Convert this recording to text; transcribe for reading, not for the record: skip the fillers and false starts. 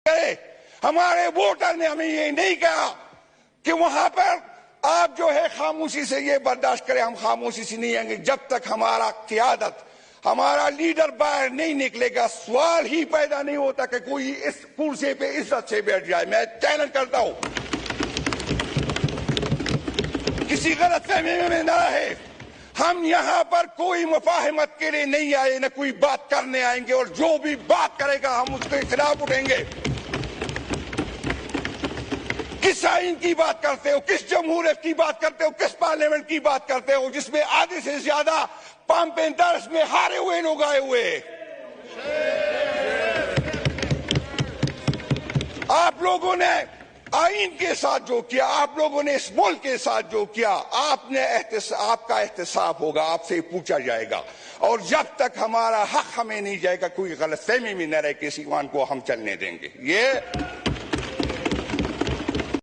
गए। हमारे वोटर ने हमें ये नहीं कहा कि वहां पर आप जो है खामोशी से ये बर्दाश्त करें। हम खामोशी से नहीं आएंगे जब तक हमारा क़यादत, हमारा लीडर बाहर नहीं निकलेगा। सवाल ही पैदा नहीं होता कि कोई इस कुर्सी पे इज्जत से बैठ जाए। मैं चैलेंज करता हूं, किसी गलतफहमी में ना रहे। हम यहां पर कोई मुफाहमत के लिए नहीं आए, न कोई बात करने आएंगे, और जो भी बात करेगा हम उसके खिलाफ उठेंगे। किस आइन की बात करते हो, किस जमहूरियत की बात करते हो, किस पार्लियामेंट की बात करते हो जिसमें आधे से ज्यादा पंप एंड दर्स में हारे हुए लोग आए हुए। आप लोगों ने आइन के साथ जो किया, आप लोगों ने इस मुल्क के साथ जो किया, आपका एहतसाब होगा, आपसे पूछा जाएगा। और जब तक हमारा हक हमें नहीं जाएगा, कोई गलतफहमी में न रहे, किसी ईमान को हम चलने देंगे। ये